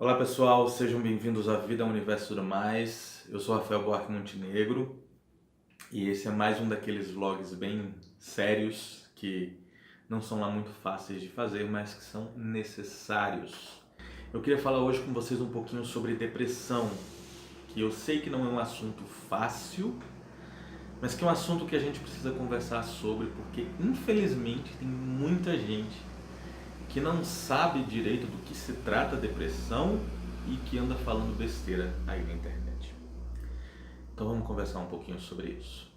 Olá pessoal, sejam bem-vindos à Vida, ao Universo e tudo mais. Eu sou Rafael Buarque Montenegro e esse é mais um daqueles vlogs bem sérios que não são lá muito fáceis de fazer, mas que são necessários. Eu queria falar hoje com vocês um pouquinho sobre depressão, que eu sei que não é um assunto fácil, mas que é um assunto que a gente precisa conversar sobre, porque infelizmente tem muita gente que não sabe direito do que se trata a depressão e que anda falando besteira aí na internet. Então vamos conversar um pouquinho sobre isso.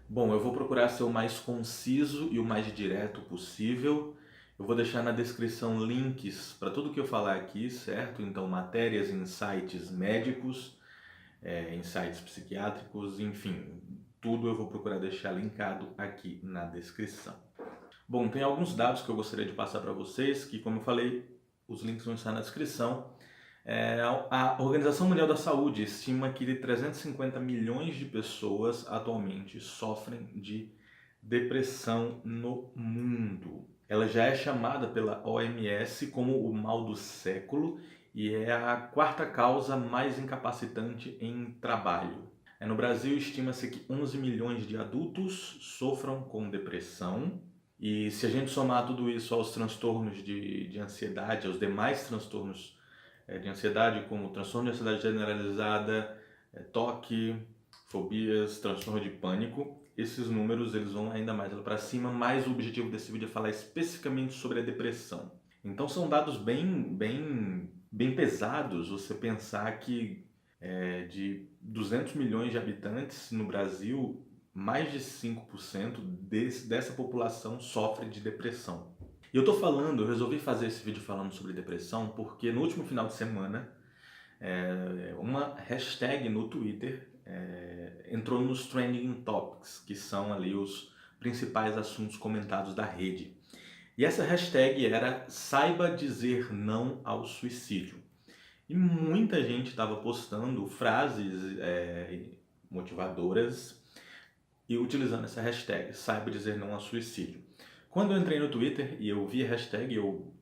Bom, eu vou procurar ser o mais conciso e o mais direto possível. Eu vou deixar na descrição links para tudo que eu falar aqui, certo? Então, matérias em sites médicos, em sites psiquiátricos, enfim, tudo eu vou procurar deixar linkado aqui na descrição. Bom, tem alguns dados que eu gostaria de passar para vocês, que como eu falei, os links vão estar na descrição. A Organização Mundial da Saúde estima que 350 milhões de pessoas atualmente sofrem de depressão no mundo. Ela já é chamada pela OMS como o mal do século e é a quarta causa mais incapacitante em trabalho. No Brasil, estima-se que 11 milhões de adultos sofram com depressão. E se a gente somar tudo isso aos transtornos de ansiedade, aos demais transtornos de ansiedade, como transtorno de ansiedade generalizada, toque, fobias, transtorno de pânico, esses números eles vão ainda mais lá para cima, mas o objetivo desse vídeo é falar especificamente sobre a depressão. Então são dados bem pesados você pensar que de 200 milhões de habitantes no Brasil, mais de 5% dessa população sofre de depressão. E eu resolvi fazer esse vídeo falando sobre depressão porque no último final de semana, uma hashtag no Twitter entrou nos Trending Topics, que são ali os principais assuntos comentados da rede. E essa hashtag era "Saiba dizer não ao suicídio". E muita gente estava postando frases motivadoras e utilizando essa hashtag, "Saiba dizer não ao suicídio". Quando eu entrei no Twitter e eu vi a hashtag, eu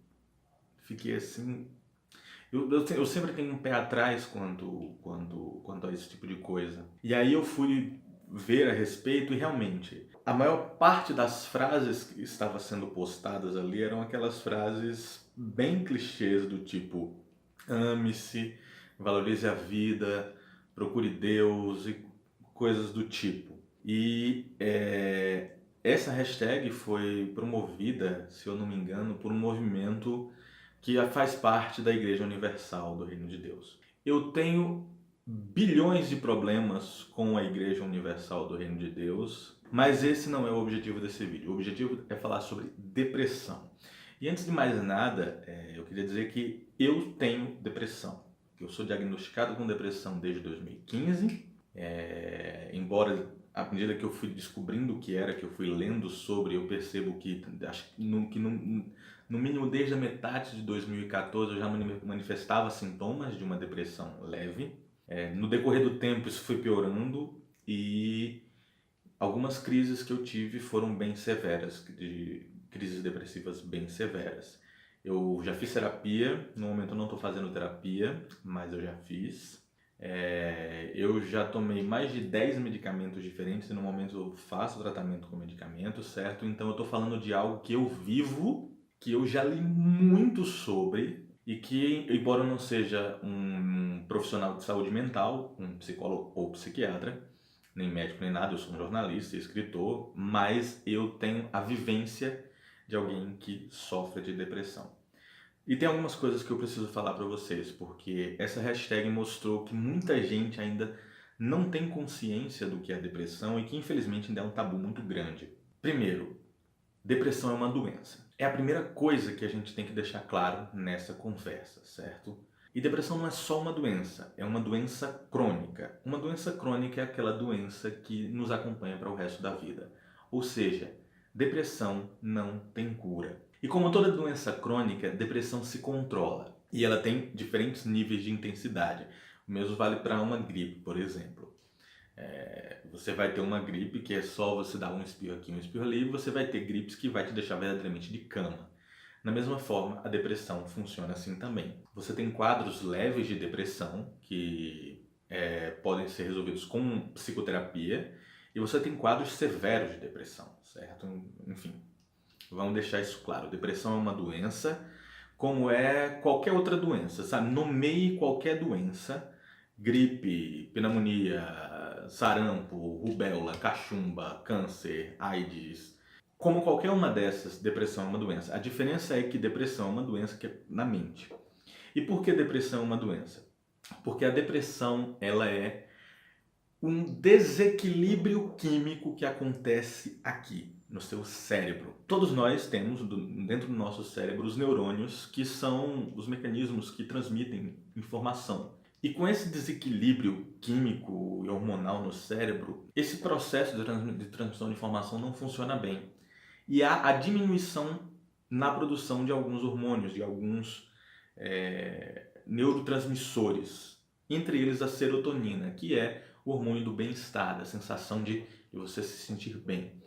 fiquei assim. Eu sempre tenho um pé atrás quanto a esse tipo de coisa. E aí eu fui ver a respeito e realmente a maior parte das frases que estavam sendo postadas ali eram aquelas frases bem clichês do tipo ame-se, valorize a vida, procure Deus e coisas do tipo. E essa hashtag foi promovida, se eu não me engano, por um movimento que faz parte da Igreja Universal do Reino de Deus. Eu tenho bilhões de problemas com a Igreja Universal do Reino de Deus, mas esse não é o objetivo desse vídeo. O objetivo é falar sobre depressão. E antes de mais nada, eu queria dizer que eu tenho depressão. Eu sou diagnosticado com depressão desde 2015, embora à medida que eu fui descobrindo o que era, que eu fui lendo sobre, eu percebo que acho que no mínimo desde a metade de 2014 eu já manifestava sintomas de uma depressão leve. No decorrer do tempo isso foi piorando e algumas crises que eu tive foram bem severas, de crises depressivas bem severas. Eu já fiz terapia, no momento eu não estou fazendo terapia, mas eu já fiz. Eu já tomei mais de 10 medicamentos diferentes e no momento eu faço tratamento com medicamentos, certo? Então eu estou falando de algo que eu vivo, que eu já li muito sobre e que, embora eu não seja um profissional de saúde mental, um psicólogo ou psiquiatra, nem médico nem nada, eu sou um jornalista e escritor, mas eu tenho a vivência de alguém que sofre de depressão. E tem algumas coisas que eu preciso falar para vocês, porque essa hashtag mostrou que muita gente ainda não tem consciência do que é depressão e que infelizmente ainda é um tabu muito grande. Primeiro, depressão é uma doença. É a primeira coisa que a gente tem que deixar claro nessa conversa, certo? E depressão não é só uma doença, é uma doença crônica. Uma doença crônica é aquela doença que nos acompanha para o resto da vida. Ou seja, depressão não tem cura. E como toda doença crônica, depressão se controla. E ela tem diferentes níveis de intensidade. O mesmo vale para uma gripe, por exemplo. Você vai ter uma gripe que é só você dar um espirro aqui, um espirro ali, e você vai ter gripes que vai te deixar verdadeiramente de cama. Na mesma forma, a depressão funciona assim também. Você tem quadros leves de depressão que podem ser resolvidos com psicoterapia e você tem quadros severos de depressão, certo? Enfim, vamos deixar isso claro. Depressão é uma doença, como é qualquer outra doença, sabe? Nomeie qualquer doença, gripe, pneumonia, sarampo, rubéola, cachumba, câncer, AIDS. Como qualquer uma dessas, depressão é uma doença. A diferença é que depressão é uma doença que é na mente. E por que depressão é uma doença? Porque a depressão, ela é um desequilíbrio químico que acontece aqui no seu cérebro. Todos nós temos dentro do nosso cérebro os neurônios, que são os mecanismos que transmitem informação. E com esse desequilíbrio químico e hormonal no cérebro, esse processo de transmissão de informação não funciona bem. E há a diminuição na produção de alguns hormônios, de alguns neurotransmissores, entre eles a serotonina, que é o hormônio do bem-estar, da sensação de você se sentir bem.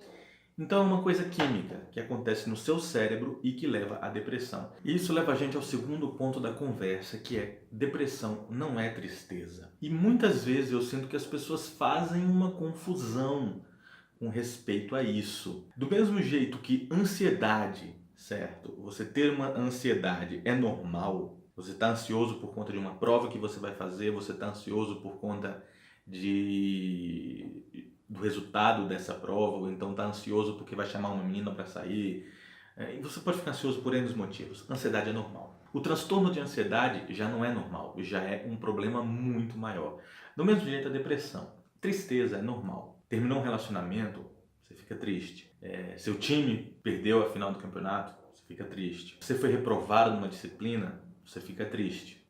Então é uma coisa química que acontece no seu cérebro e que leva à depressão. E isso leva a gente ao segundo ponto da conversa, que é: depressão não é tristeza. E muitas vezes eu sinto que as pessoas fazem uma confusão com respeito a isso. Do mesmo jeito que ansiedade, certo? Você ter uma ansiedade é normal. Você está ansioso por conta de uma prova que você vai fazer, você está ansioso por conta do resultado dessa prova, ou então está ansioso porque vai chamar uma menina para sair. E você pode ficar ansioso por N motivos. Ansiedade é normal. O transtorno de ansiedade já não é normal, já é um problema muito maior. Do mesmo jeito, a depressão. Tristeza é normal. Terminou um relacionamento, você fica triste. Seu time perdeu a final do campeonato, você fica triste. Você foi reprovado numa disciplina, você fica triste.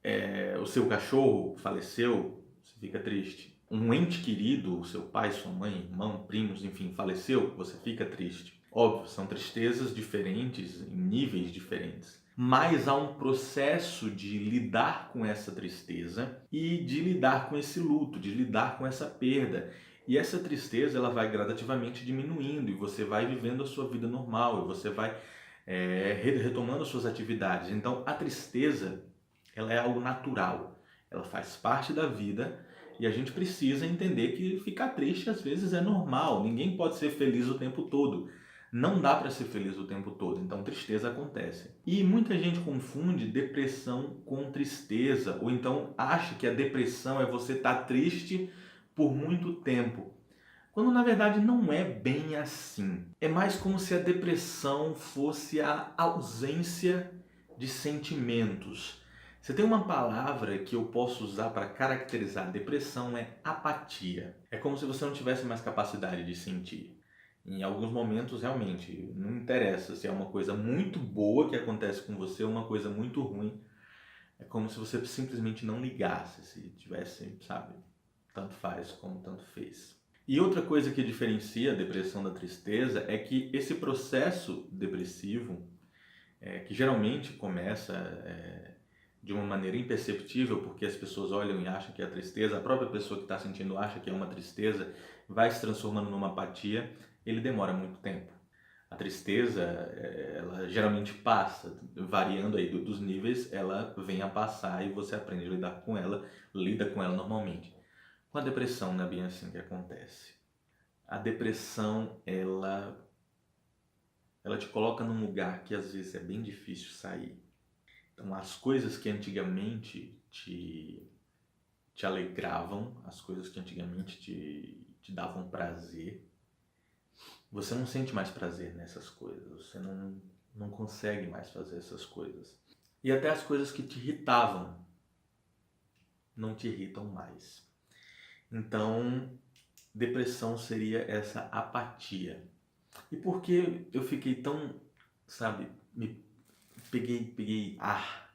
O seu cachorro faleceu, você fica triste. Um ente querido, seu pai, sua mãe, irmão, primos, enfim, faleceu, você fica triste. Óbvio, são tristezas diferentes, em níveis diferentes. Mas há um processo de lidar com essa tristeza e de lidar com esse luto, de lidar com essa perda. E essa tristeza ela vai gradativamente diminuindo e você vai vivendo a sua vida normal e você vai retomando as suas atividades. Então a tristeza ela é algo natural, ela faz parte da vida e a gente precisa entender que ficar triste às vezes é normal. Ninguém pode ser feliz o tempo todo. Não dá para ser feliz o tempo todo, então tristeza acontece. E muita gente confunde depressão com tristeza, ou então acha que a depressão é você estar triste por muito tempo, quando na verdade não é bem assim. É mais como se a depressão fosse a ausência de sentimentos. Você tem uma palavra que eu posso usar para caracterizar a depressão, é apatia. É como se você não tivesse mais capacidade de sentir. Em alguns momentos, realmente, não interessa se é uma coisa muito boa que acontece com você ou uma coisa muito ruim. É como se você simplesmente não ligasse, se tivesse, sabe, tanto faz como tanto fez. E outra coisa que diferencia a depressão da tristeza é que esse processo depressivo, que geralmente começa de uma maneira imperceptível, porque as pessoas olham e acham que é a tristeza, a própria pessoa que está sentindo acha que é uma tristeza, vai se transformando numa apatia, ele demora muito tempo. A tristeza, ela geralmente passa, variando aí dos níveis, ela vem a passar e você aprende a lidar com ela, lida com ela normalmente. Com a depressão não é bem assim que acontece. A depressão, ela te coloca num lugar que às vezes é bem difícil sair. Então, as coisas que antigamente te alegravam, as coisas que antigamente te davam prazer, você não sente mais prazer nessas coisas, você não consegue mais fazer essas coisas. E até as coisas que te irritavam não te irritam mais. Então, depressão seria essa apatia. E por que eu fiquei tão, sabe, peguei ar,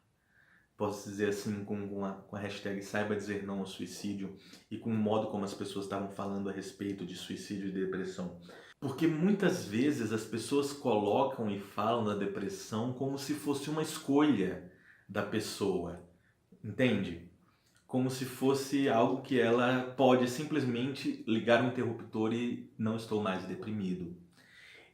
posso dizer assim, com a hashtag saiba dizer não ao suicídio e com o modo como as pessoas estavam falando a respeito de suicídio e depressão. Porque muitas vezes as pessoas colocam e falam da depressão como se fosse uma escolha da pessoa, entende? Como se fosse algo que ela pode simplesmente ligar o interruptor e não estou mais deprimido.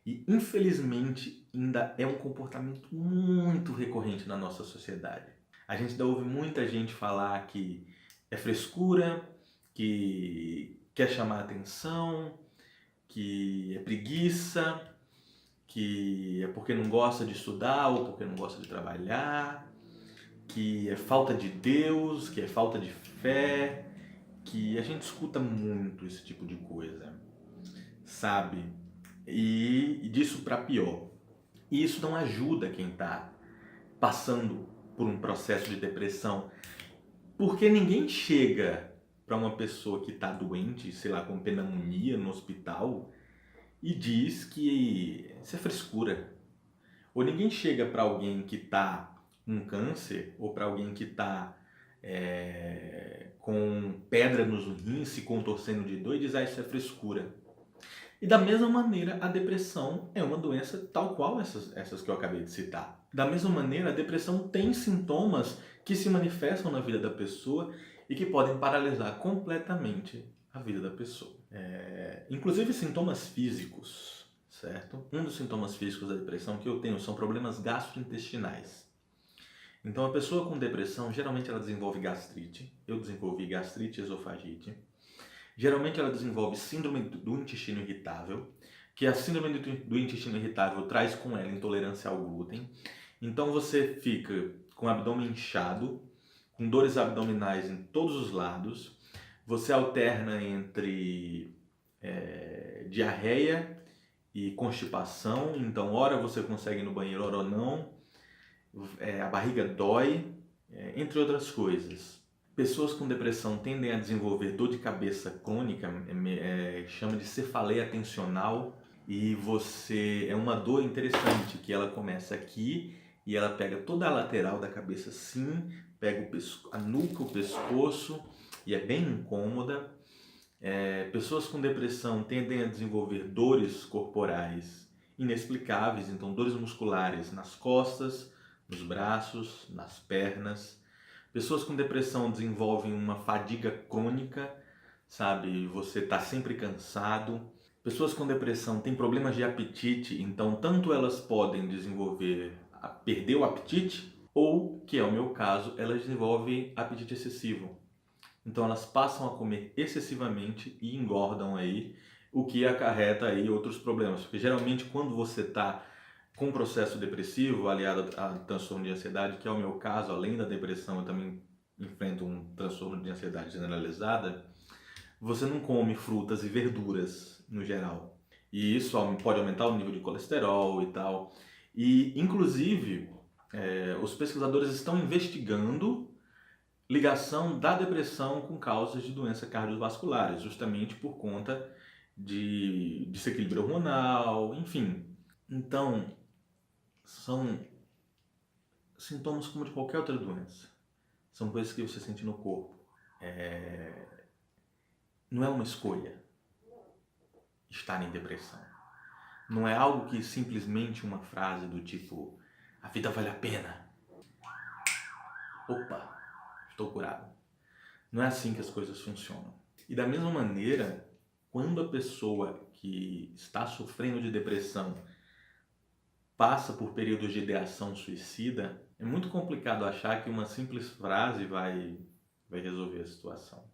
E infelizmente ainda é um comportamento muito recorrente na nossa sociedade. A gente ainda ouve muita gente falar que é frescura, que quer chamar atenção, que é preguiça, que é porque não gosta de estudar ou porque não gosta de trabalhar, que é falta de Deus, que é falta de fé, que a gente escuta muito esse tipo de coisa, sabe? E disso para pior. E isso não ajuda quem está passando por um processo de depressão, porque ninguém chega para uma pessoa que está doente, sei lá, com pneumonia no hospital e diz que isso é frescura. Ou ninguém chega para alguém que está com câncer ou para alguém que está com pedra nos rins, se contorcendo de dor e diz, isso é frescura. E da mesma maneira, a depressão é uma doença tal qual essas que eu acabei de citar. Da mesma maneira, a depressão tem sintomas que se manifestam na vida da pessoa e que podem paralisar completamente a vida da pessoa. Inclusive sintomas físicos, certo? Um dos sintomas físicos da depressão que eu tenho são problemas gastrointestinais. Então, a pessoa com depressão, geralmente ela desenvolve gastrite. Eu desenvolvi gastrite e esofagite. Geralmente ela desenvolve síndrome do intestino irritável, que a síndrome do intestino irritável traz com ela intolerância ao glúten. Então você fica com o abdômen inchado, com dores abdominais em todos os lados. Você alterna entre diarreia e constipação. Então, ora você consegue ir no banheiro, ora não. A barriga dói, entre outras coisas. Pessoas com depressão tendem a desenvolver dor de cabeça crônica, chama de cefaleia atencional, e é uma dor interessante, que ela começa aqui e ela pega toda a lateral da cabeça assim, pega a nuca, o pescoço, e é bem incômoda. Pessoas com depressão tendem a desenvolver dores corporais inexplicáveis, então dores musculares nas costas, nos braços, nas pernas. Pessoas com depressão desenvolvem uma fadiga crônica, sabe? Você está sempre cansado. Pessoas com depressão têm problemas de apetite, então tanto elas podem perder o apetite, ou, que é o meu caso, elas desenvolvem apetite excessivo. Então elas passam a comer excessivamente e engordam aí, o que acarreta aí outros problemas. Porque geralmente quando você está com um processo depressivo aliado a transtorno de ansiedade, que é o meu caso, além da depressão eu também enfrento um transtorno de ansiedade generalizada, você não come frutas e verduras no geral. E isso pode aumentar o nível de colesterol e tal. E, inclusive, os pesquisadores estão investigando ligação da depressão com causas de doenças cardiovasculares, justamente por conta de desequilíbrio hormonal, enfim. Então, são sintomas como de qualquer outra doença. São coisas que você sente no corpo. Não é uma escolha estar em depressão. Não é algo que simplesmente uma frase do tipo, a vida vale a pena. Opa, estou curado. Não é assim que as coisas funcionam. E da mesma maneira, quando a pessoa que está sofrendo de depressão passa por períodos de ideação suicida, é muito complicado achar que uma simples frase vai resolver a situação.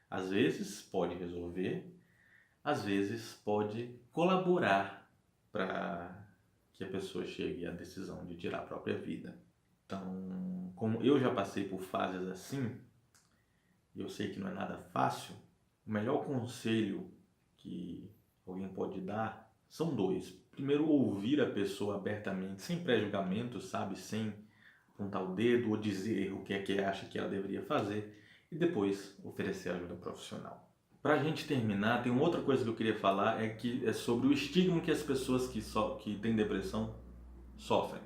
Às vezes pode resolver, às vezes pode colaborar para que a pessoa chegue à decisão de tirar a própria vida. Então, como eu já passei por fases assim, e eu sei que não é nada fácil, o melhor conselho que alguém pode dar são dois. Primeiro, ouvir a pessoa abertamente, sem pré-julgamento, sabe? Sem apontar o dedo ou dizer o que é que acha que ela deveria fazer. E depois, oferecer ajuda profissional. Para a gente terminar, tem uma outra coisa que eu queria falar, é sobre o estigma que as pessoas que têm depressão sofrem.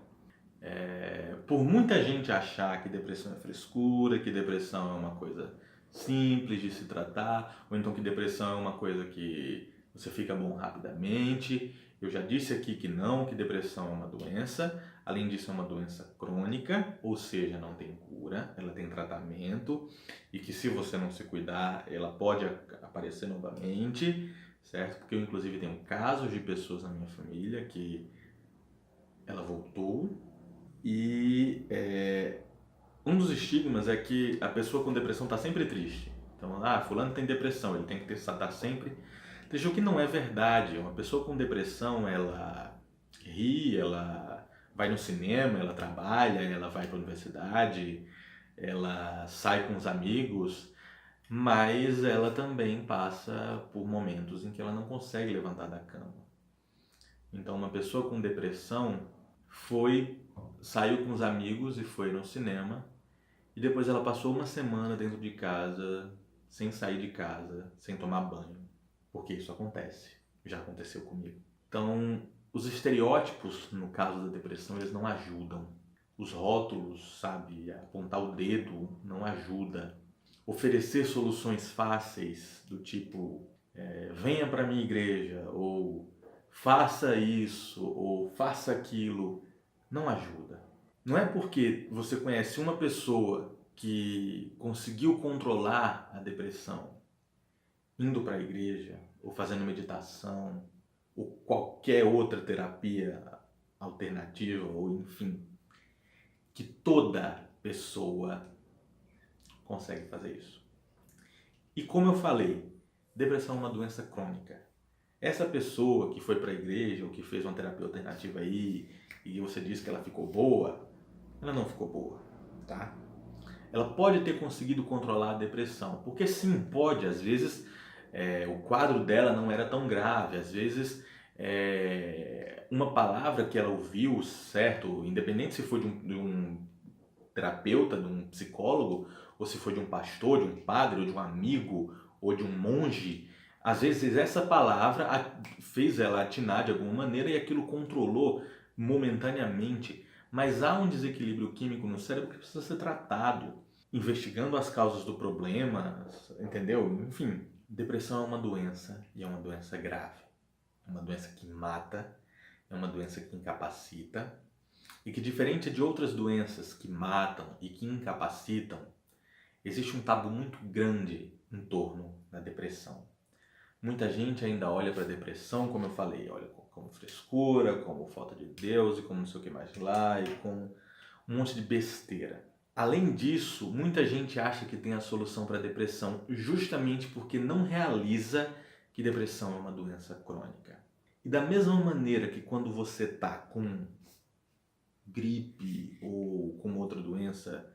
Por muita gente achar que depressão é frescura, que depressão é uma coisa simples de se tratar, ou então que depressão é uma coisa que você fica bom rapidamente. Eu já disse aqui que não, que depressão é uma doença. Além disso, é uma doença crônica, ou seja, não tem cura, ela tem tratamento, e que se você não se cuidar, ela pode aparecer novamente, certo? Porque eu, inclusive, tenho casos de pessoas na minha família que ela voltou e um dos estigmas é que a pessoa com depressão está sempre triste. Então, fulano tem depressão, ele tem que estar sempre triste, o que não é verdade. Uma pessoa com depressão, ela ri, ela vai no cinema, ela trabalha, ela vai para a universidade, ela sai com os amigos, mas ela também passa por momentos em que ela não consegue levantar da cama. Então, uma pessoa com depressão saiu com os amigos e foi no cinema, e depois ela passou uma semana dentro de casa, sem sair de casa, sem tomar banho, porque isso acontece, já aconteceu comigo. Então, os estereótipos, no caso da depressão, eles não ajudam. Os rótulos, sabe, apontar o dedo não ajuda. Oferecer soluções fáceis do tipo, venha para minha igreja, ou faça isso, ou faça aquilo, não ajuda. Não é porque você conhece uma pessoa que conseguiu controlar a depressão indo para a igreja, ou fazendo meditação, ou qualquer outra terapia alternativa, ou enfim, que toda pessoa consegue fazer isso. E como eu falei, depressão é uma doença crônica. Essa pessoa que foi para a igreja ou que fez uma terapia alternativa aí e você disse que ela ficou boa, ela não ficou boa, tá? Ela pode ter conseguido controlar a depressão, porque sim, pode, às vezes o quadro dela não era tão grave, às vezes uma palavra que ela ouviu, certo? Independente se foi de um terapeuta, de um psicólogo, ou se foi de um pastor, de um padre, ou de um amigo, ou de um monge, às vezes essa palavra fez ela atinar de alguma maneira e aquilo controlou momentaneamente. Mas há um desequilíbrio químico no cérebro que precisa ser tratado, investigando as causas do problema, entendeu? Enfim, depressão é uma doença e é uma doença grave. É uma doença que mata, é uma doença que incapacita e que, diferente de outras doenças que matam e que incapacitam, existe um tabu muito grande em torno da depressão. Muita gente ainda olha para a depressão, como eu falei, olha como frescura, como falta de Deus e como não sei o que mais lá e com um monte de besteira. Além disso, muita gente acha que tem a solução para a depressão justamente porque não realiza que depressão é uma doença crônica. E da mesma maneira que quando você está com gripe ou com outra doença,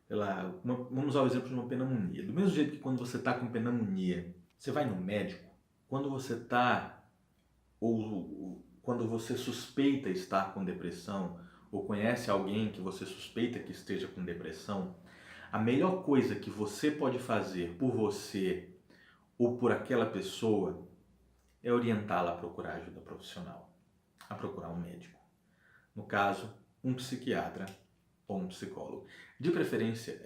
sei lá, vamos usar o exemplo de uma pneumonia. Do mesmo jeito que quando você está com pneumonia, você vai no médico, quando você está, ou quando você suspeita estar com depressão, ou conhece alguém que você suspeita que esteja com depressão, a melhor coisa que você pode fazer por você ou por aquela pessoa é orientá-la a procurar ajuda profissional, a procurar um médico. No caso, um psiquiatra ou um psicólogo. De preferência,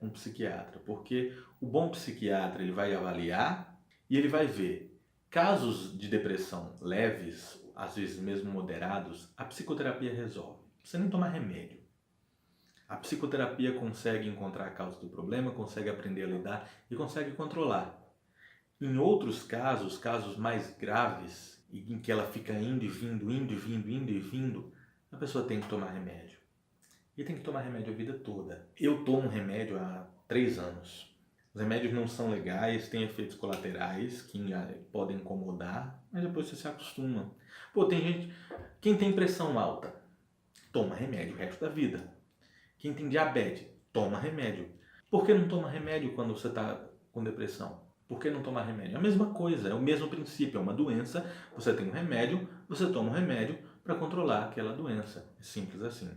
um psiquiatra, porque o bom psiquiatra ele vai avaliar e ele vai ver casos de depressão leves, às vezes mesmo moderados, a psicoterapia resolve. Não precisa nem tomar remédio. A psicoterapia consegue encontrar a causa do problema, consegue aprender a lidar e consegue controlar. Em outros casos, casos mais graves, em que ela fica indo e vindo, indo e vindo, indo e vindo, a pessoa tem que tomar remédio. E tem que tomar remédio a vida toda. Eu tomo remédio há 3 anos. Os remédios não são legais, têm efeitos colaterais que podem incomodar, mas depois você se acostuma. Pô, tem gente... Quem tem pressão alta, toma remédio o resto da vida. Quem tem diabetes, toma remédio. Por que não toma remédio quando você está com depressão? Por que não tomar remédio? É a mesma coisa, é o mesmo princípio, é uma doença, você tem um remédio, você toma um remédio para controlar aquela doença. É simples assim.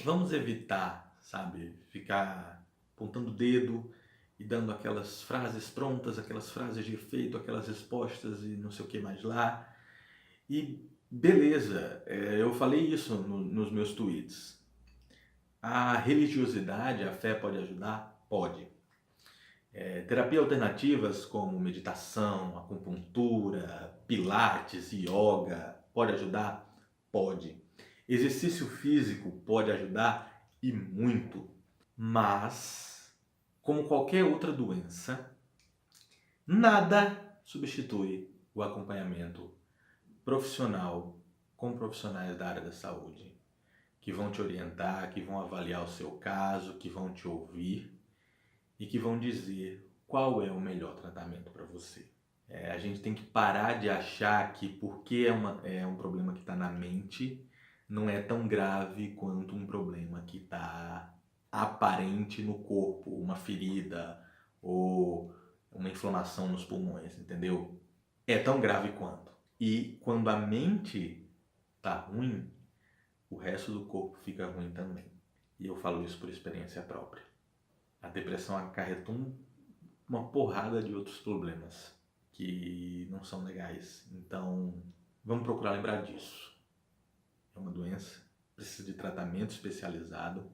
Vamos evitar, sabe, ficar apontando o dedo e dando aquelas frases prontas, aquelas frases de efeito, aquelas respostas e não sei o que mais lá. E beleza, eu falei isso nos meus tweets. A religiosidade, a fé pode ajudar? Pode. Terapia alternativas como meditação, acupuntura, pilates, yoga, pode ajudar? Pode. Exercício físico pode ajudar e muito. Mas, como qualquer outra doença, nada substitui o acompanhamento profissional com profissionais da área da saúde, que vão te orientar, que vão avaliar o seu caso, que vão te ouvir e que vão dizer qual é o melhor tratamento para você. A gente tem que parar de achar que porque é um problema que está na mente, não é tão grave quanto um problema que está aparente no corpo, uma ferida ou uma inflamação nos pulmões, entendeu? É tão grave quanto. E quando a mente tá ruim, o resto do corpo fica ruim também. E eu falo isso por experiência própria. A depressão acarreta uma porrada de outros problemas que não são legais. Então, vamos procurar lembrar disso. É uma doença, precisa de tratamento especializado,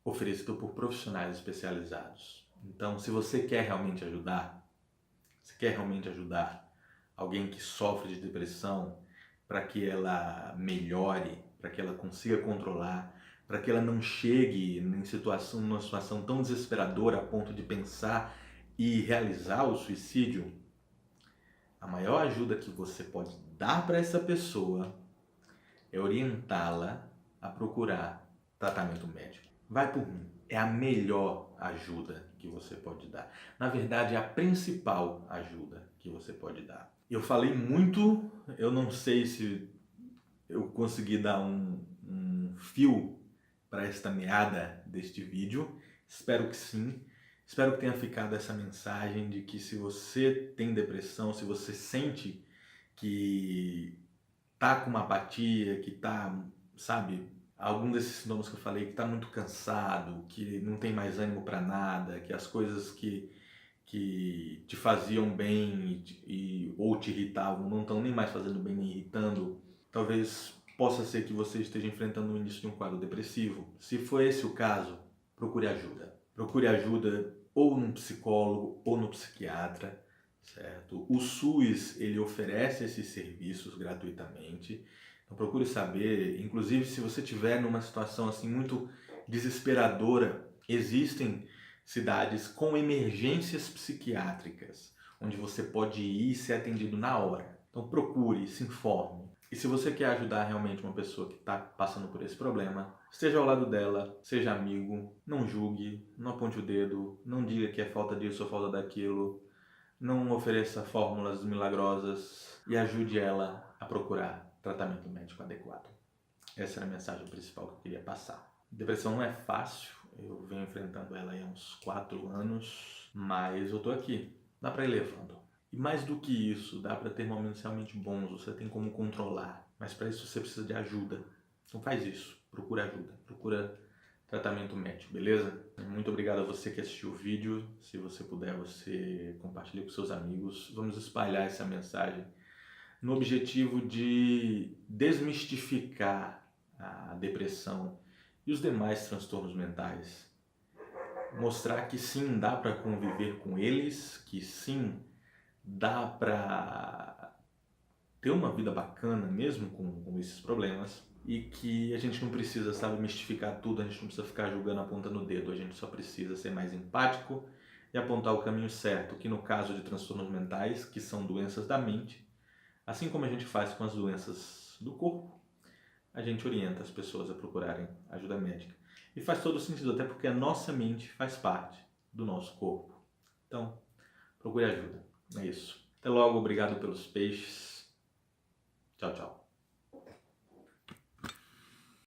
oferecido por profissionais especializados. Então, se você quer realmente ajudar, alguém que sofre de depressão para que ela melhore, para que ela consiga controlar, para que ela não chegue numa situação tão desesperadora a ponto de pensar e realizar o suicídio, a maior ajuda que você pode dar para essa pessoa é orientá-la a procurar tratamento médico. Vai por mim, é a melhor ajuda que você pode dar. Na verdade, é a principal ajuda que você pode dar. Eu falei muito, eu não sei se eu consegui dar um fio para esta meada deste vídeo. Espero que sim. Espero que tenha ficado essa mensagem de que se você tem depressão, se você sente que tá com uma apatia, que tá, sabe, algum desses sintomas que eu falei, que tá muito cansado, que não tem mais ânimo para nada, que as coisas que te faziam bem ou te irritavam não estão nem mais fazendo bem nem irritando, talvez possa ser que você esteja enfrentando o início de um quadro depressivo. Se for esse o caso, procure ajuda. Procure ajuda ou num psicólogo ou no psiquiatra, certo? O SUS, ele oferece esses serviços gratuitamente. Então procure saber, inclusive se você estiver numa situação assim muito desesperadora, existem cidades com emergências psiquiátricas, onde você pode ir e ser atendido na hora. Então procure, se informe. E se você quer ajudar realmente uma pessoa que está passando por esse problema, esteja ao lado dela, seja amigo, não julgue, não aponte o dedo, não diga que é falta disso ou falta daquilo, não ofereça fórmulas milagrosas e ajude ela a procurar tratamento médico adequado. Essa era a mensagem principal que eu queria passar. Depressão não é fácil, eu venho enfrentando ela há uns 4 anos, mas eu tô aqui, dá pra ir levando. E mais do que isso, dá pra ter momentos realmente bons, você tem como controlar, mas para isso você precisa de ajuda. Então faz isso, procura ajuda, procura tratamento médico, beleza? Muito obrigado a você que assistiu o vídeo, se você puder, você compartilha com seus amigos, vamos espalhar essa mensagem no objetivo de desmistificar a depressão e os demais transtornos mentais. Mostrar que sim, dá para conviver com eles, que sim, dá para ter uma vida bacana mesmo com esses problemas e que a gente não precisa, sabe, mistificar tudo, a gente não precisa ficar julgando, apontando o dedo, a gente só precisa ser mais empático e apontar o caminho certo, que no caso de transtornos mentais, que são doenças da mente, assim como a gente faz com as doenças do corpo, a gente orienta as pessoas a procurarem ajuda médica. E faz todo sentido, até porque a nossa mente faz parte do nosso corpo. Então, procure ajuda. É isso. Até logo, obrigado pelos peixes. Tchau, tchau.